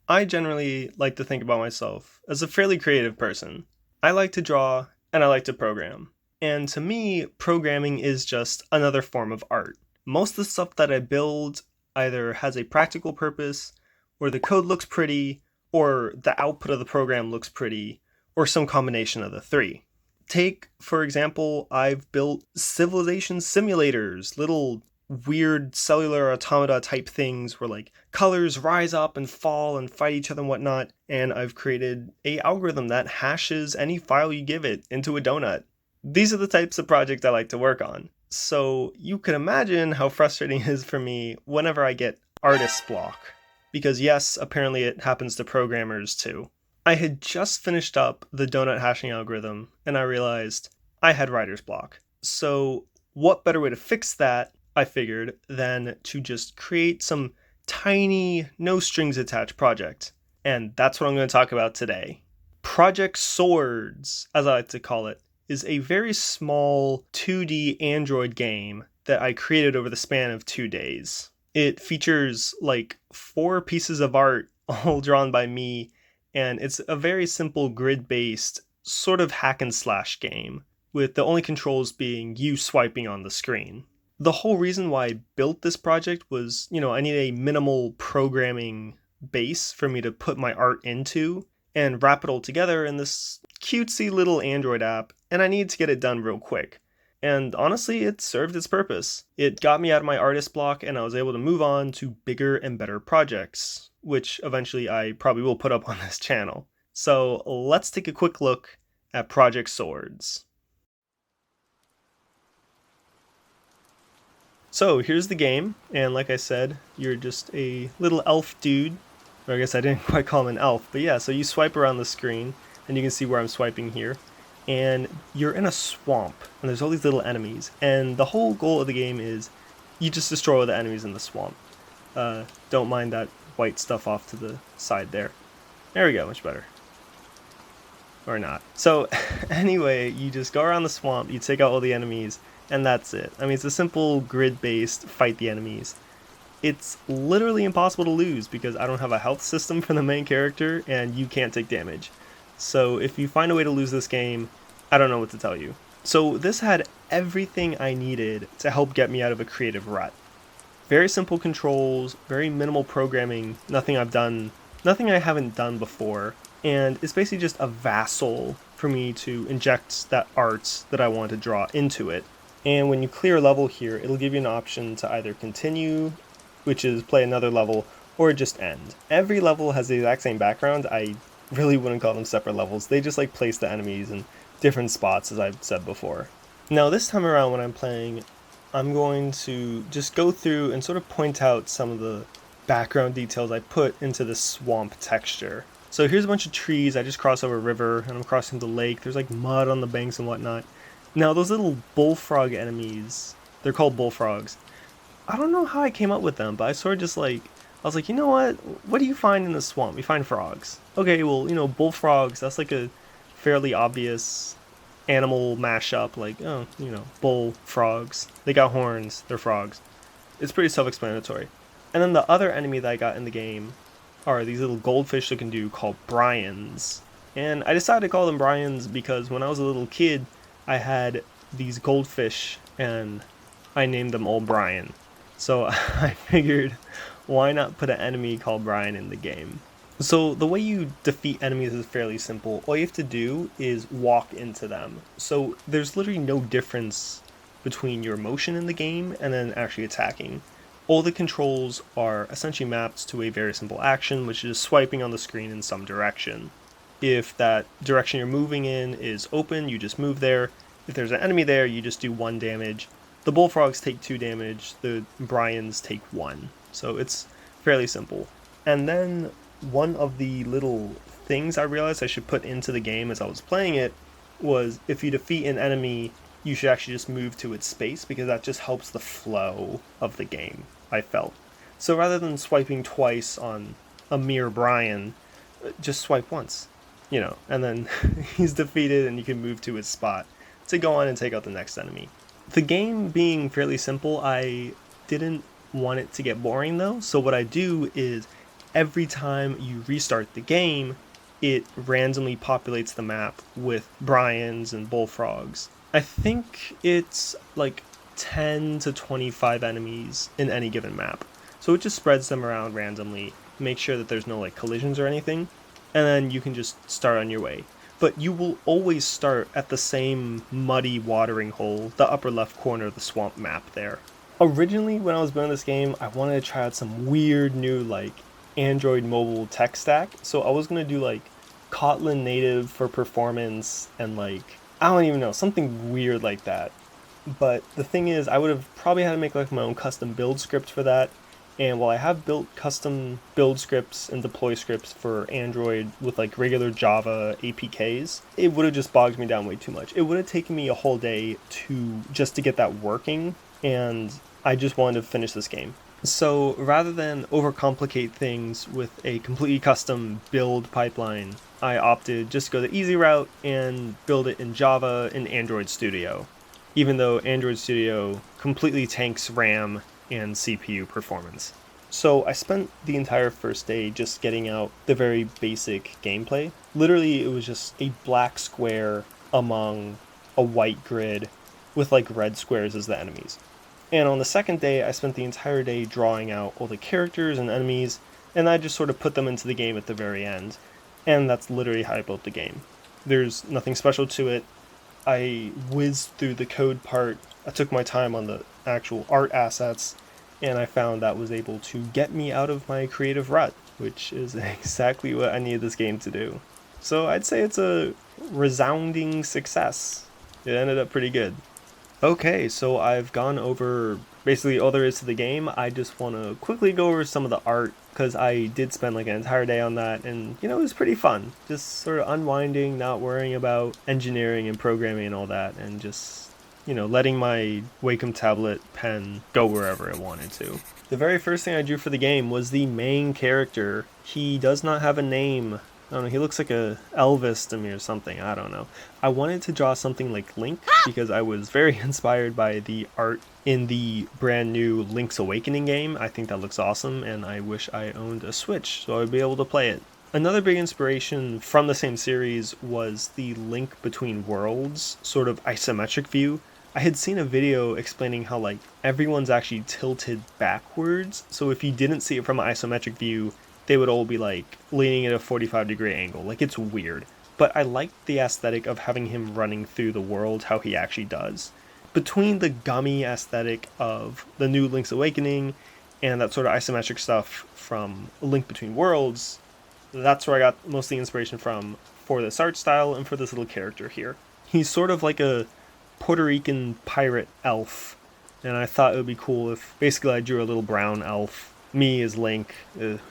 I generally like to think about myself as a fairly creative person. I like to draw and I like to program. And to me, programming is just another form of art. Most of the stuff that I build either has a practical purpose, or the code looks pretty, or the output of the program looks pretty, or some combination of the three. Take, for example, I've built civilization simulators, little weird cellular automata type things where like colors rise up and fall and fight each other and whatnot, and I've created a algorithm that hashes any file you give it into a donut. These are the types of projects I like to work on. So you can imagine how frustrating it is for me whenever I get artist block. Because yes, apparently it happens to programmers too. I had just finished up the donut hashing algorithm and I realized I had writer's block. So, what better way to fix that, I figured, than to just create some tiny, no strings attached project. And that's what I'm going to talk about today. Project Swords, as I like to call it, is a very small 2D Android game that I created over the span of 2 days. It features like 4 pieces of art, all drawn by me, and it's a very simple grid based sort of hack and slash game, with the only controls being you swiping on the screen. The whole reason why I built this project was, I need a minimal programming base for me to put my art into and wrap it all together in this cutesy little Android app, and I need to get it done real quick. And honestly, it served its purpose. It got me out of my artist block, and I was able to move on to bigger and better projects, which eventually I probably will put up on this channel. So let's take a quick look at Project Swords. So here's the game, and like I said, you're just a little elf dude. Or I guess I didn't quite call him an elf, but yeah, so you swipe around the screen, and you can see where I'm swiping here. And you're in a swamp, and there's all these little enemies. And the whole goal of the game is you just destroy all the enemies in the swamp. Don't mind that white stuff off to the side there. There we go, much better. Or not. So anyway, you just go around the swamp, you take out all the enemies, and that's it. I mean, it's a simple grid-based fight the enemies. It's literally impossible to lose because I don't have a health system for the main character, and you can't take damage. So if you find a way to lose this game, I don't know what to tell you. So this had everything I needed to help get me out of a creative rut. Very simple controls, very minimal programming, nothing I haven't done before, and it's basically just a vassal for me to inject that art that I want to draw into it. And when you clear a level here, it'll give you an option to either continue, which is play another level, or just end. Every level has the exact same background. I really wouldn't call them separate levels. They just like place the enemies in different spots, as I've said before. Now this time around when I'm playing, I'm going to just go through and sort of point out some of the background details I put into the swamp texture. So here's a bunch of trees. I just crossed over a river and I'm crossing the lake. There's like mud on the banks and whatnot. Now those little bullfrog enemies, they're called bullfrogs. I don't know how I came up with them, but I sort of just like, I was like, you know what do you find in the swamp? You find frogs. Okay, well, bullfrogs, that's like a fairly obvious animal mashup, like, oh, bullfrogs. They got horns, they're frogs. It's pretty self-explanatory. And then the other enemy that I got in the game are these little goldfish looking dude called Bryans. And I decided to call them Bryans because when I was a little kid, I had these goldfish and I named them Old Brian. So I figured, why not put an enemy called Brian in the game? So the way you defeat enemies is fairly simple. All you have to do is walk into them. So there's literally no difference between your motion in the game and then actually attacking. All the controls are essentially mapped to a very simple action, which is swiping on the screen in some direction. If that direction you're moving in is open, you just move there. If there's an enemy there, you just do 1 damage. The bullfrogs take 2 damage, the Bryans take 1. So it's fairly simple. And then one of the little things I realized I should put into the game as I was playing it was if you defeat an enemy, you should actually just move to its space because that just helps the flow of the game, I felt. So rather than swiping twice on a mere Brian, just swipe once, and then he's defeated and you can move to his spot to go on and take out the next enemy. The game being fairly simple, I didn't want it to get boring though, so what I do is every time you restart the game, it randomly populates the map with Bryans and bullfrogs. I think it's like 10 to 25 enemies in any given map. So it just spreads them around randomly, make sure that there's no like collisions or anything, and then you can just start on your way. But you will always start at the same muddy watering hole, the upper left corner of the swamp map there. Originally, when I was building this game, I wanted to try out some weird new like Android mobile tech stack. So I was gonna do like Kotlin native for performance and like I don't even know, something weird like that. But the thing is, I would have probably had to make like my own custom build script for that. And while I have built custom build scripts and deploy scripts for Android with like regular Java APKs, it would have just bogged me down way too much. It would have taken me a whole day to get that working, and I just wanted to finish this game. So rather than overcomplicate things with a completely custom build pipeline, I opted just to go the easy route and build it in Java in Android Studio, even though Android Studio completely tanks RAM and CPU performance. So I spent the entire first day just getting out the very basic gameplay. Literally, it was just a black square among a white grid with like red squares as the enemies. And on the second day, I spent the entire day drawing out all the characters and enemies, and I just sort of put them into the game at the very end. And that's literally how I built the game. There's nothing special to it. I whizzed through the code part. I took my time on the actual art assets, and I found that was able to get me out of my creative rut, which is exactly what I needed this game to do. So I'd say it's a resounding success. It ended up pretty good. Okay, so I've gone over basically all there is to the game. I just want to quickly go over some of the art, because I did spend like an entire day on that, and it was pretty fun. Just sort of unwinding, not worrying about engineering and programming and all that, and just, letting my Wacom tablet pen go wherever it wanted to. The very first thing I drew for the game was the main character. He does not have a name. I don't know, he looks like a Elvis to me or something, I don't know. I wanted to draw something like Link because I was very inspired by the art in the brand new Link's Awakening game. I think that looks awesome, and I wish I owned a Switch so I would be able to play it. Another big inspiration from the same series was the Link Between Worlds sort of isometric view. I had seen a video explaining how like everyone's actually tilted backwards, so if you didn't see it from an isometric view, they would all be like leaning at a 45-degree angle. Like, it's weird. But I liked the aesthetic of having him running through the world how he actually does. Between the gummy aesthetic of the new Link's Awakening and that sort of isometric stuff from Link Between Worlds, that's where I got most of the inspiration from for this art style and for this little character here. He's sort of like a Puerto Rican pirate elf, and I thought it would be cool if basically I drew a little brown elf, me as Link,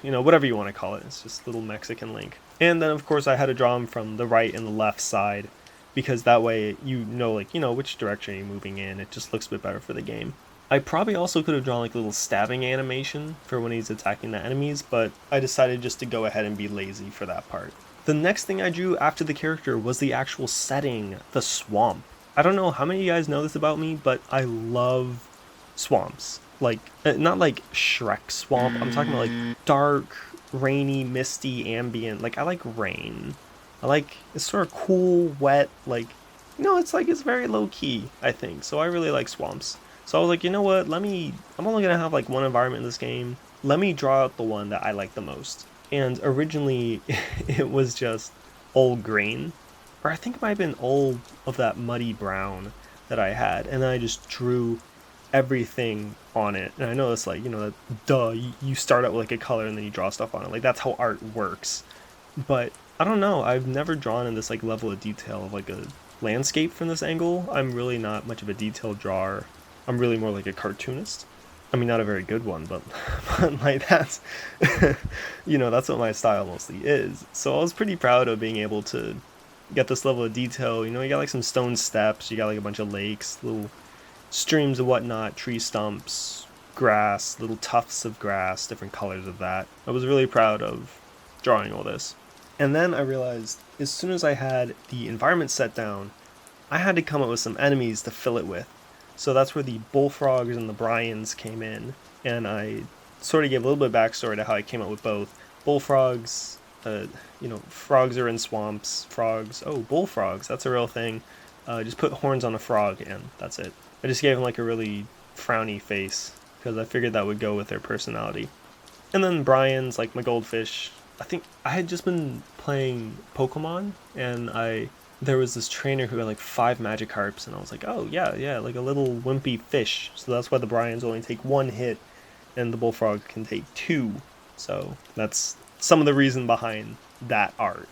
whatever you want to call it. It's just little Mexican Link. And then of course I had to draw him from the right and the left side, because that way which direction you're moving in. It just looks a bit better for the game. I probably also could have drawn like a little stabbing animation for when he's attacking the enemies, but I decided just to go ahead and be lazy for that part. The next thing I drew after the character was the actual setting, the swamp. I don't know how many of you guys know this about me, but I love swamps. Like, not like Shrek swamp, I'm talking about like dark, rainy, misty, ambient. Like, I like rain. It's sort of cool, wet, like, it's very low key, I think. So I really like swamps. So I was like, you know what, I'm only gonna have like one environment in this game. Let me draw out the one that I like the most. And originally, it was just all green. Or I think it might have been all of that muddy brown that I had. And then I just drew everything on it. And I know it's like, you start out with like a color and then you draw stuff on it. Like, that's how art works. But I don't know, I've never drawn in this like level of detail of like a landscape from this angle. I'm really not much of a detailed drawer. I'm really more like a cartoonist. I mean, not a very good one, but like that's, that's what my style mostly is. So I was pretty proud of being able to get this level of detail. You got like some stone steps, you got like a bunch of lakes, little streams and whatnot, tree stumps, grass, little tufts of grass, different colors of that. I was really proud of drawing all this. And then I realized as soon as I had the environment set down, I had to come up with some enemies to fill it with. So that's where the bullfrogs and the Bryans came in, and I sort of gave a little bit of backstory to how I came up with both. bullfrogs, frogs are in swamps. Frogs. Oh, bullfrogs. That's a real thing. Just put horns on a frog, and that's it. I just gave him like a really frowny face because I figured that would go with their personality. And then Brian's like my goldfish. I think I had just been playing Pokemon, and there was this trainer who had like 5 Magikarps, and I was like, oh yeah, like a little wimpy fish. So that's why the Brians only take 1 hit, and the bullfrog can take 2. So that's some of the reason behind that art.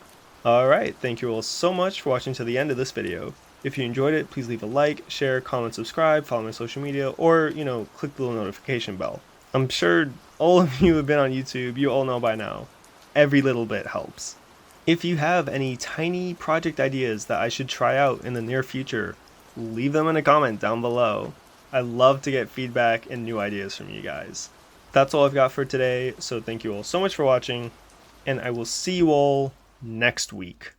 Alright, thank you all so much for watching to the end of this video. If you enjoyed it, please leave a like, share, comment, subscribe, follow my social media, or, click the little notification bell. I'm sure all of you have been on YouTube, you all know by now. Every little bit helps. If you have any tiny project ideas that I should try out in the near future, leave them in a comment down below. I love to get feedback and new ideas from you guys. That's all I've got for today, so thank you all so much for watching, and I will see you all next week.